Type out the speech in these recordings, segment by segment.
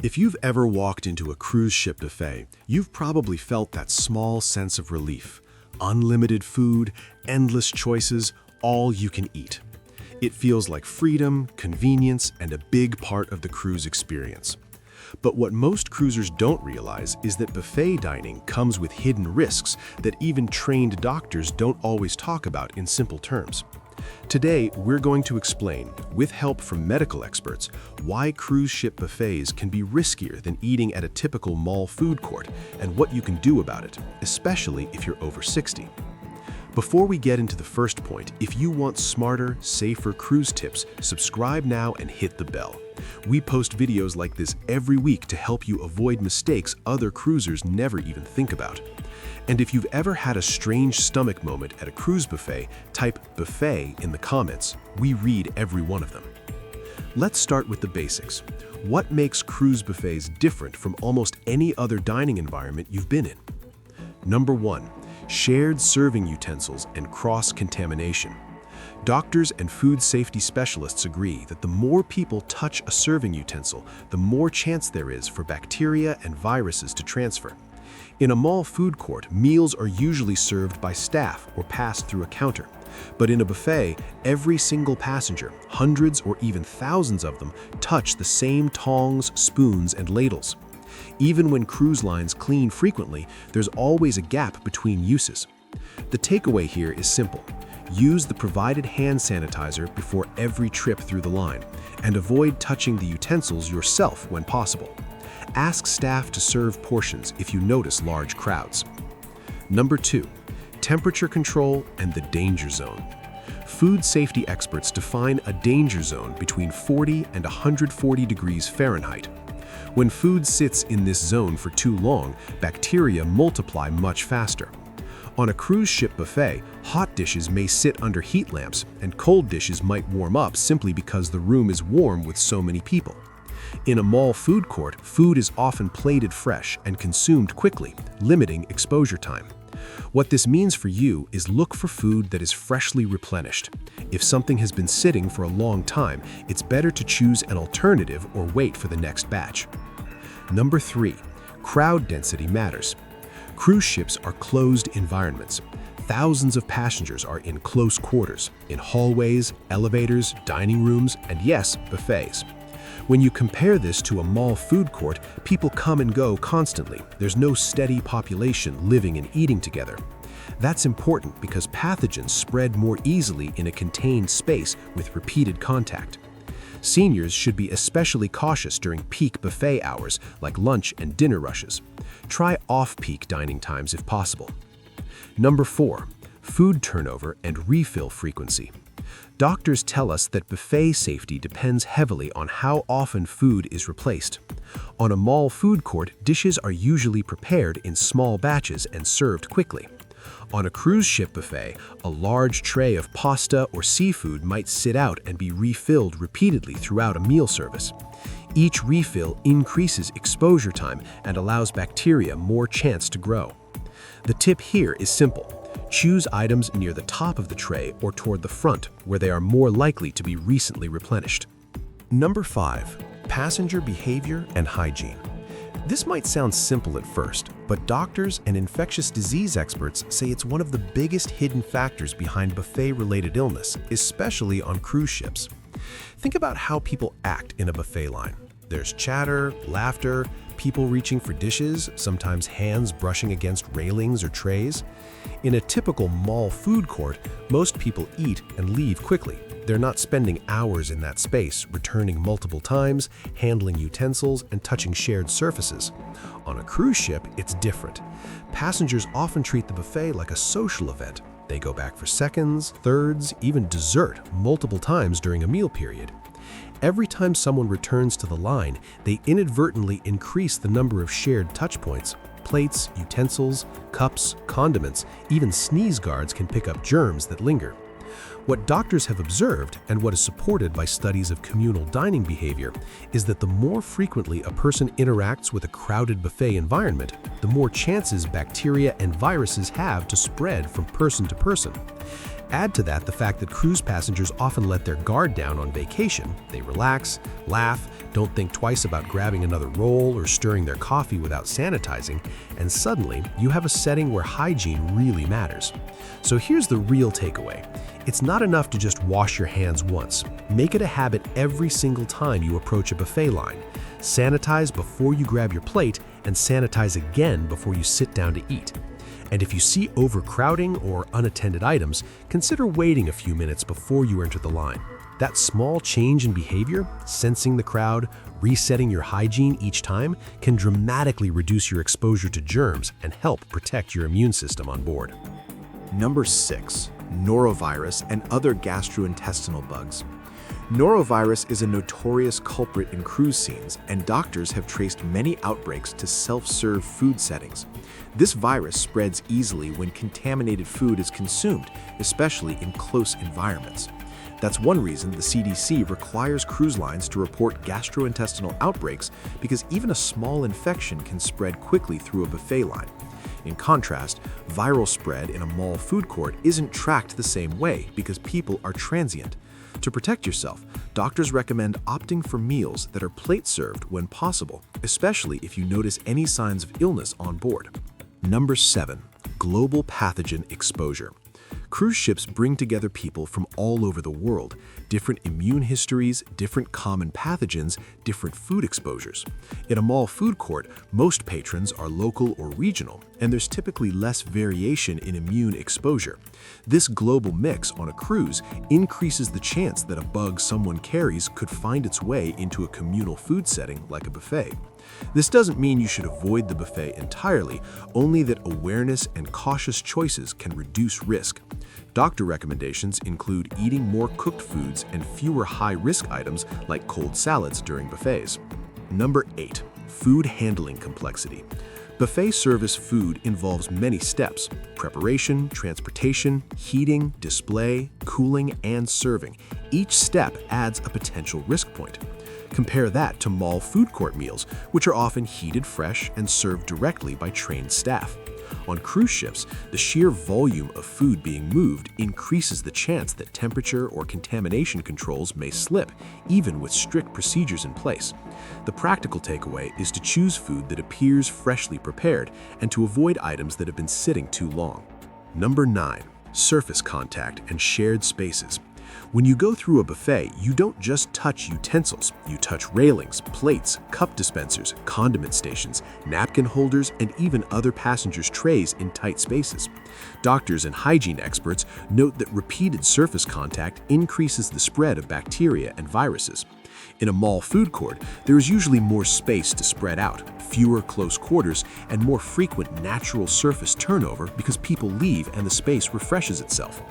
If you've ever walked into a cruise ship buffet, you've probably felt that small sense of relief. Unlimited food, endless choices, all you can eat. It feels like freedom, convenience, and a big part of the cruise experience. But what most cruisers don't realize is that buffet dining comes with hidden risks that even trained doctors don't always talk about in simple terms. Today, we're going to explain, with help from medical experts, why cruise ship buffets can be riskier than eating at a typical mall food court and what you can do about it, especially if you're over 60. Before we get into the first point, if you want smarter, safer cruise tips, subscribe now and hit the bell. We post videos like this every week to help you avoid mistakes other cruisers never even think about. And if you've ever had a strange stomach moment at a cruise buffet, type buffet in the comments. We read every one of them. Let's start with the basics. What makes cruise buffets different from almost any other dining environment you've been in? Number 1. Shared serving utensils and cross-contamination. Doctors and food safety specialists agree that the more people touch a serving utensil, the more chance there is for bacteria and viruses to transfer. In a mall food court, meals are usually served by staff or passed through a counter. But in a buffet, every single passenger, hundreds or even thousands of them, touch the same tongs, spoons, and ladles. Even when cruise lines clean frequently, there's always a gap between uses. The takeaway here is simple. Use the provided hand sanitizer before every trip through the line, and avoid touching the utensils yourself when possible. Ask staff to serve portions if you notice large crowds. Number 2. Temperature control and the danger zone. Food safety experts define a danger zone between 40 and 140 degrees Fahrenheit. When food sits in this zone for too long, bacteria multiply much faster. On a cruise ship buffet, hot dishes may sit under heat lamps, and cold dishes might warm up simply because the room is warm with so many people. In a mall food court, food is often plated fresh and consumed quickly, limiting exposure time. What this means for you is look for food that is freshly replenished. If something has been sitting for a long time, it's better to choose an alternative or wait for the next batch. Number 3. Crowd density matters. Cruise ships are closed environments. Thousands of passengers are in close quarters, in hallways, elevators, dining rooms, and yes, buffets. When you compare this to a mall food court, people come and go constantly. There's no steady population living and eating together. That's important because pathogens spread more easily in a contained space with repeated contact. Seniors should be especially cautious during peak buffet hours like lunch and dinner rushes. Try off-peak dining times if possible. Number 4. Food turnover and refill frequency. Doctors tell us that buffet safety depends heavily on how often food is replaced. On a mall food court, dishes are usually prepared in small batches and served quickly. On a cruise ship buffet, a large tray of pasta or seafood might sit out and be refilled repeatedly throughout a meal service. Each refill increases exposure time and allows bacteria more chance to grow. The tip here is simple. Choose items near the top of the tray or toward the front, where they are more likely to be recently replenished. Number 5. Passenger behavior and hygiene. This might sound simple at first, but doctors and infectious disease experts say it's one of the biggest hidden factors behind buffet-related illness, especially on cruise ships. Think about how people act in a buffet line. There's chatter, laughter, people reaching for dishes, sometimes hands brushing against railings or trays. In a typical mall food court, most people eat and leave quickly. They're not spending hours in that space, returning multiple times, handling utensils, and touching shared surfaces. On a cruise ship, it's different. Passengers often treat the buffet like a social event. They go back for seconds, thirds, even dessert multiple times during a meal period. Every time someone returns to the line, they inadvertently increase the number of shared touch points. Plates, utensils, cups, condiments, even sneeze guards can pick up germs that linger. What doctors have observed, and what is supported by studies of communal dining behavior, is that the more frequently a person interacts with a crowded buffet environment, the more chances bacteria and viruses have to spread from person to person. Add to that the fact that cruise passengers often let their guard down on vacation. They relax, laugh, don't think twice about grabbing another roll or stirring their coffee without sanitizing, and suddenly you have a setting where hygiene really matters. So here's the real takeaway. It's not enough to just wash your hands once. Make it a habit every single time you approach a buffet line. Sanitize before you grab your plate and sanitize again before you sit down to eat. And if you see overcrowding or unattended items, consider waiting a few minutes before you enter the line. That small change in behavior, sensing the crowd, resetting your hygiene each time, can dramatically reduce your exposure to germs and help protect your immune system on board. Number 6. Norovirus and other gastrointestinal bugs. Norovirus is a notorious culprit in cruise scenes, and doctors have traced many outbreaks to self-serve food settings. This virus spreads easily when contaminated food is consumed, especially in close environments. That's one reason the CDC requires cruise lines to report gastrointestinal outbreaks, because even a small infection can spread quickly through a buffet line. In contrast, viral spread in a mall food court isn't tracked the same way because people are transient. To protect yourself, doctors recommend opting for meals that are plate-served when possible, especially if you notice any signs of illness on board. Number 7. Global pathogen exposure. Cruise ships bring together people from all over the world, different immune histories, different common pathogens, different food exposures. In a mall food court, most patrons are local or regional, and there's typically less variation in immune exposure. This global mix on a cruise increases the chance that a bug someone carries could find its way into a communal food setting like a buffet. This doesn't mean you should avoid the buffet entirely, only that awareness and cautious choices can reduce risk. Doctor recommendations include eating more cooked foods and fewer high-risk items like cold salads during buffets. Number 8. Food handling complexity. Buffet service food involves many steps: preparation, transportation, heating, display, cooling, and serving. Each step adds a potential risk point. Compare that to mall food court meals, which are often heated fresh and served directly by trained staff. On cruise ships, the sheer volume of food being moved increases the chance that temperature or contamination controls may slip, even with strict procedures in place. The practical takeaway is to choose food that appears freshly prepared and to avoid items that have been sitting too long. Number 9. Surface contact and shared spaces. When you go through a buffet, you don't just touch utensils. You touch railings, plates, cup dispensers, condiment stations, napkin holders, and even other passengers' trays in tight spaces. Doctors and hygiene experts note that repeated surface contact increases the spread of bacteria and viruses. In a mall food court, there is usually more space to spread out, fewer close quarters, and more frequent natural surface turnover because people leave and the space refreshes itself.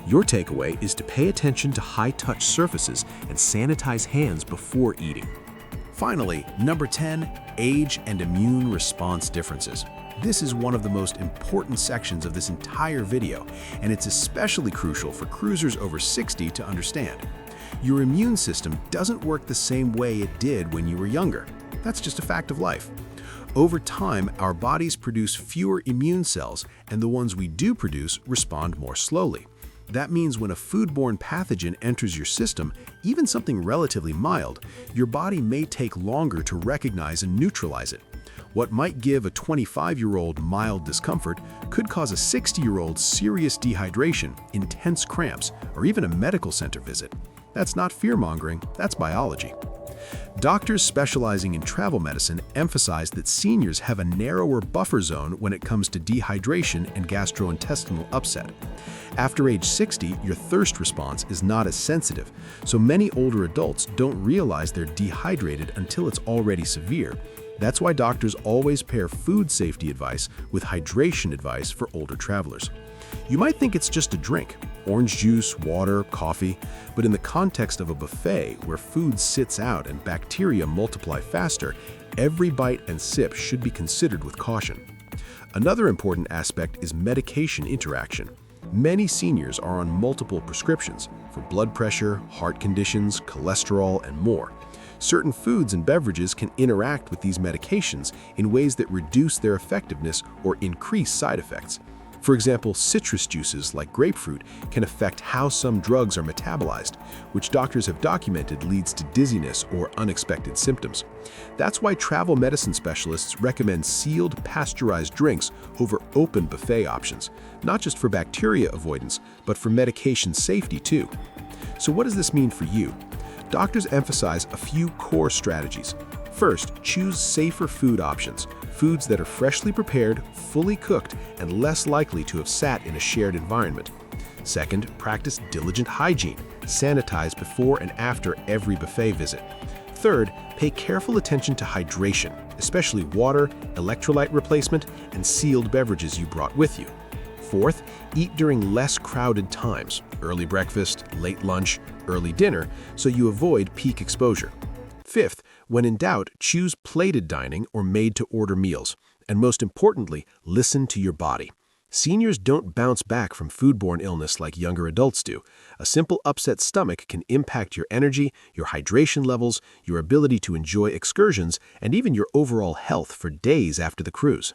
Your takeaway is to pay attention to high-touch surfaces and sanitize hands before eating. Finally, number 10, age and immune response differences. This is one of the most important sections of this entire video, and it's especially crucial for cruisers over 60 to understand. Your immune system doesn't work the same way it did when you were younger. That's just a fact of life. Over time, our bodies produce fewer immune cells, and the ones we do produce respond more slowly. That means when a foodborne pathogen enters your system, even something relatively mild, your body may take longer to recognize and neutralize it. What might give a 25-year-old mild discomfort could cause a 60-year-old serious dehydration, intense cramps, or even a medical center visit. That's not fear-mongering, that's biology. Doctors specializing in travel medicine emphasize that seniors have a narrower buffer zone when it comes to dehydration and gastrointestinal upset. After age 60, your thirst response is not as sensitive, so many older adults don't realize they're dehydrated until it's already severe. That's why doctors always pair food safety advice with hydration advice for older travelers. You might think it's just a drink, orange juice, water, coffee, but in the context of a buffet where food sits out and bacteria multiply faster, every bite and sip should be considered with caution. Another important aspect is medication interaction. Many seniors are on multiple prescriptions for blood pressure, heart conditions, cholesterol, and more. Certain foods and beverages can interact with these medications in ways that reduce their effectiveness or increase side effects. For example, citrus juices like grapefruit can affect how some drugs are metabolized, which doctors have documented leads to dizziness or unexpected symptoms. That's why travel medicine specialists recommend sealed pasteurized drinks over open buffet options, not just for bacteria avoidance, but for medication safety too. So what does this mean for you? Doctors emphasize a few core strategies. First, choose safer food options, foods that are freshly prepared, fully cooked, and less likely to have sat in a shared environment. Second, practice diligent hygiene. Sanitize before and after every buffet visit. Third, pay careful attention to hydration, especially water, electrolyte replacement, and sealed beverages you brought with you. Fourth, eat during less crowded times, early breakfast, late lunch, early dinner, so you avoid peak exposure. Fifth, when in doubt, choose plated dining or made-to-order meals. And most importantly, listen to your body. Seniors don't bounce back from foodborne illness like younger adults do. A simple upset stomach can impact your energy, your hydration levels, your ability to enjoy excursions, and even your overall health for days after the cruise.